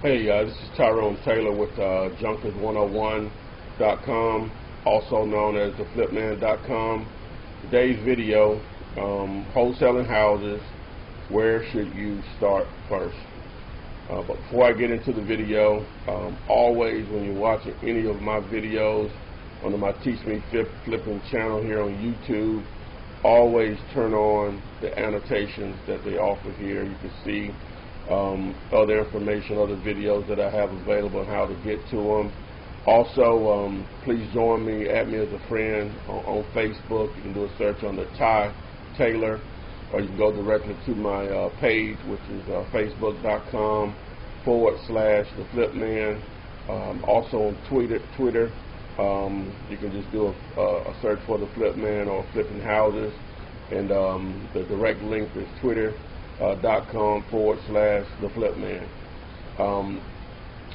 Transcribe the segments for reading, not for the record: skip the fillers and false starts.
Hey, this is Tyrone Taylor with Junkers101.com, also known as theflipman.com. Today's video, wholesaling houses, where should you start first? But before I get into the video, always when you're watching any of my videos on my Teach Me Flipping channel here on YouTube, always turn on the annotations that they offer here. You can see other information, other videos that I have available on how to get to them. Also, please join me, add me as a friend on Facebook. You can do a search under Ty Taylor, or you can go directly to my page, which is facebook.com/theflipman. Also on Twitter, you can just do a search for the Flipman or Flipping Houses, and the direct link is twitter.com/theflipman.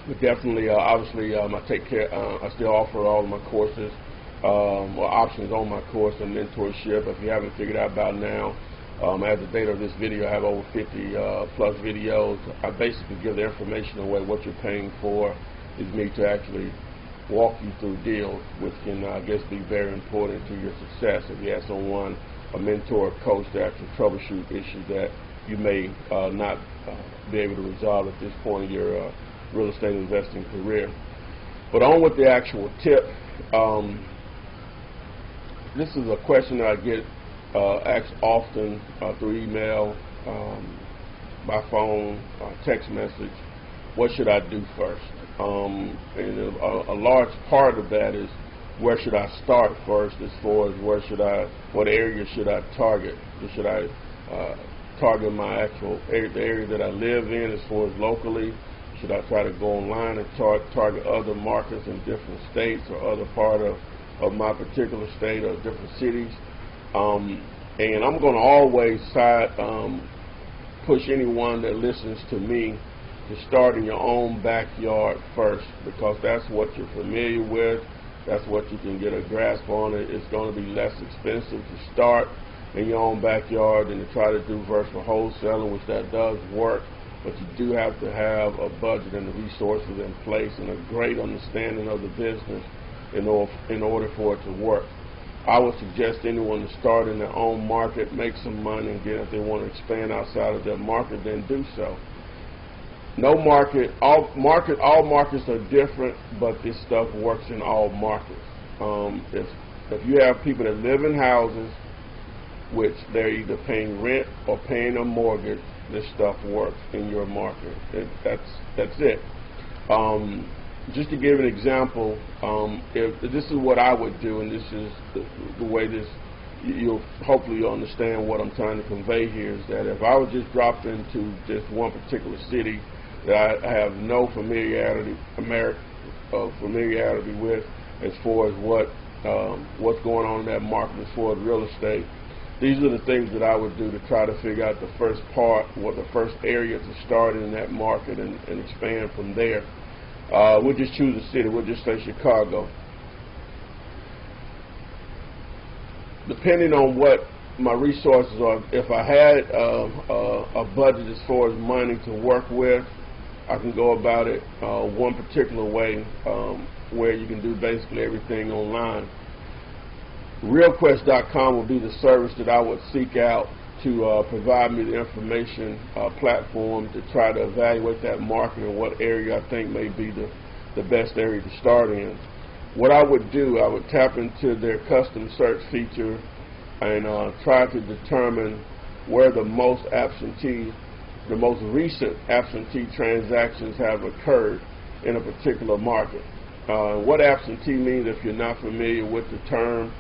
But definitely, obviously, I still offer all of my courses, or options on my course and mentorship. If you haven't figured out by now, as the date of this video, I have over 50 plus videos. I basically give the information away. What you're paying for is me to actually walk you through deals, which can, I guess, be very important to your success. If you have someone, a mentor, a coach, to actually troubleshoot issues that you may not be able to resolve at this point in your real estate investing career. But on with the actual tip. This is a question that I get asked often through email, by phone, text message. What should I do first? And a large part of that is, where should I start first, as far as what area should I target? Should I target my actual area, the area that I live in, as far as locally? Should I try to go online and target other markets in different states or other part of my particular state or different cities? And I'm going to always push anyone that listens to me to start in your own backyard first, because that's what you're familiar with. That's what you can get a grasp on. It's going to be less expensive to start in your own backyard than to try to do virtual wholesaling, which that does work, but you do have to have a budget and the resources in place and a great understanding of the business in order for it to work. I would suggest anyone to start in their own market, make some money, and then if they want to expand outside of their market, then do so. All markets are different, but this stuff works in all markets. If you have people that live in houses, which they're either paying rent or paying a mortgage, this stuff works in your market. That's it. Just to give an example, if this is what I would do, and this is the way you'll hopefully understand what I'm trying to convey here, is that if I was just dropped into just one particular city that I have no familiarity with, as far as what's going on in that market as far as real estate, these are the things that I would do to try to figure out the first part, or the first area to start in that market and expand from there. We'll just choose a city. We'll just say Chicago. Depending on what my resources are, if I had a budget as far as money to work with, I can go about it one particular way, where you can do basically everything online. RealQuest.com would be the service that I would seek out to provide me the information platform to try to evaluate that market and what area I think may be the best area to start in. What I would do, I would tap into their custom search feature and try to determine where the most recent absentee transactions have occurred in a particular market. What absentee means, if you're not familiar with the term,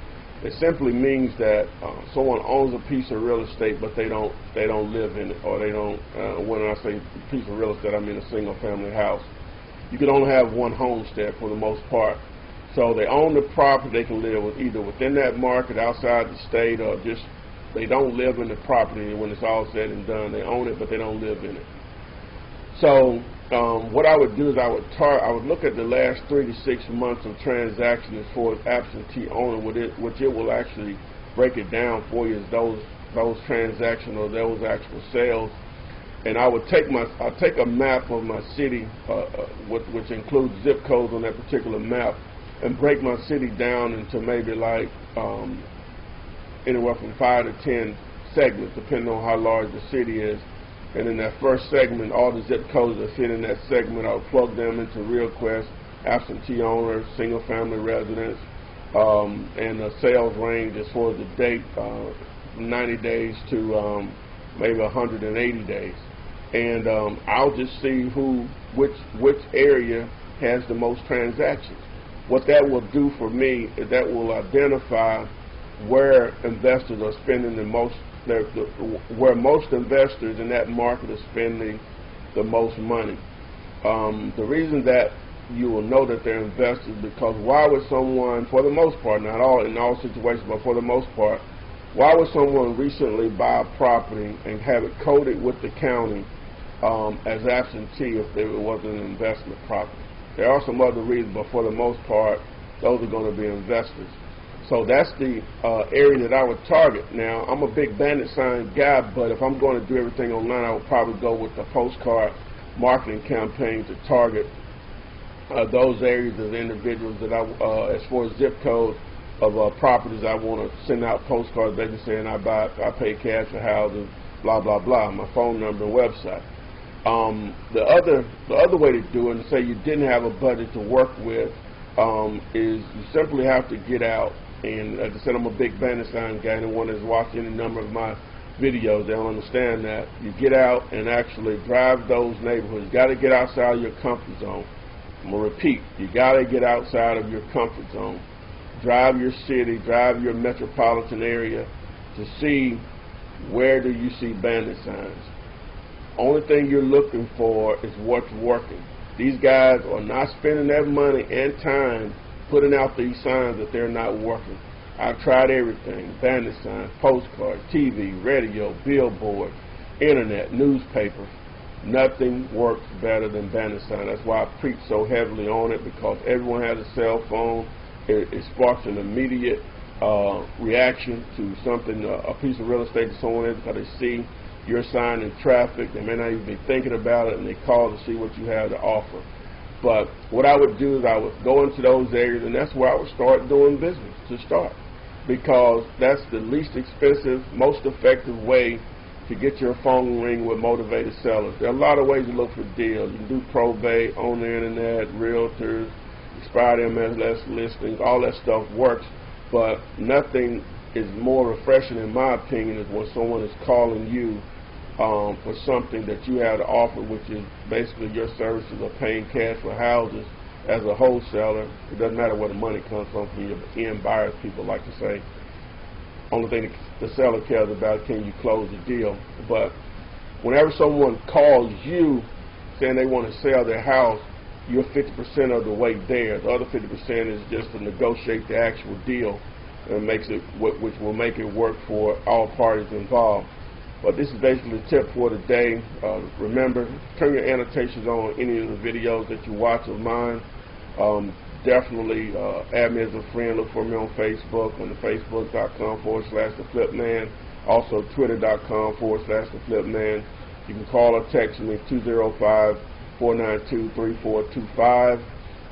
it simply means that someone owns a piece of real estate, but they don't live in it, or they don't. When I say piece of real estate, I mean a single family house. You can only have one homestead for the most part. So they own the property. They can live either within that market, outside the state, or just they don't live in the property. When it's all said and done, they own it, but they don't live in it. So what I would do is I would look at the last 3 to 6 months of transactions as far as absentee owner, which it will actually break it down for you as those transactions or those actual sales and I would take a map of my city, which includes zip codes on that particular map, and break my city down into maybe like anywhere from 5 to 10 segments, depending on how large the city is. And in that first segment, all the zip codes that fit in that segment, I would plug them into RealQuest, absentee owners, single-family residents, and the sales range as far as the date, 90 days to maybe 180 days. And I'll just see which area has the most transactions. What that will do for me is that will identify where investors are spending the most, where most investors in that market are spending the most money. The reason that you will know that they're investors, because why would someone, for the most part, not all in all situations, but for the most part, why would someone recently buy a property and have it coded with the county as absentee if it wasn't an investment property? There are some other reasons, but for the most part, those are going to be investors. So that's the area that I would target. Now, I'm a big bandit sign guy, but if I'm going to do everything online, I would probably go with the postcard marketing campaign to target those areas of individuals that as far as zip codes of properties I want to send out postcards basically saying I pay cash for houses, blah, blah, blah, my phone number and website. The other way to do it, and say you didn't have a budget to work with, is you simply have to get out. And as I said, I'm a big bandit sign guy. Anyone that's watched any number of my videos, they'll understand that. You get out and actually drive those neighborhoods. You got to get outside of your comfort zone. I'm going to repeat, you got to get outside of your comfort zone. Drive your city, drive your metropolitan area to see where do you see bandit signs. Only thing you're looking for is what's working. These guys are not spending their money and time putting out these signs that they're not working. I've tried everything: bandit signs, postcards, TV, radio, billboard, internet, newspapers. Nothing works better than bandit sign. That's why I preach so heavily on it, because everyone has a cell phone. It sparks an immediate reaction to something, a piece of real estate that someone is, because they see your sign in traffic. They may not even be thinking about it, and they call to see what you have to offer. But what I would do is I would go into those areas, and that's where I would start doing business to start, because that's the least expensive, most effective way to get your phone ring with motivated sellers. There are a lot of ways to look for deals. You can do probate, on the internet, realtors, expired MLS listings, all that stuff works, but nothing is more refreshing, in my opinion, is when someone is calling you for something that you have to offer, which is basically your services of paying cash for houses as a wholesaler. It doesn't matter where the money comes from your end buyers, people like to say. Only thing the seller cares about, can you close the deal? But whenever someone calls you saying they want to sell their house, you're 50% of the way there. The other 50% is just to negotiate the actual deal, and which will make it work for all parties involved. But this is basically the tip for today. Remember, turn your annotations on any of the videos that you watch of mine. Definitely add me as a friend. Look for me on Facebook, on the facebook.com/theflipman. Also twitter.com/theflipman. You can call or text me 205-492-3425.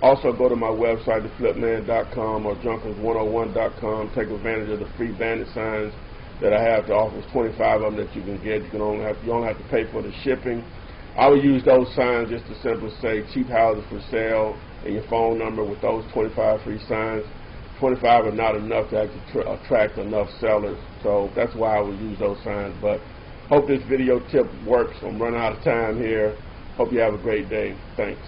Also go to my website, theflipman.com or junkers101.com. Take advantage of the free bandit signs that I have to offer. There's 25 of them that you can get. You only have to pay for the shipping. I would use those signs just to simply say cheap houses for sale and your phone number with those 25 free signs. 25 are not enough to actually attract enough sellers, so that's why I would use those signs. But hope this video tip works. I'm running out of time here. Hope you have a great day. Thanks.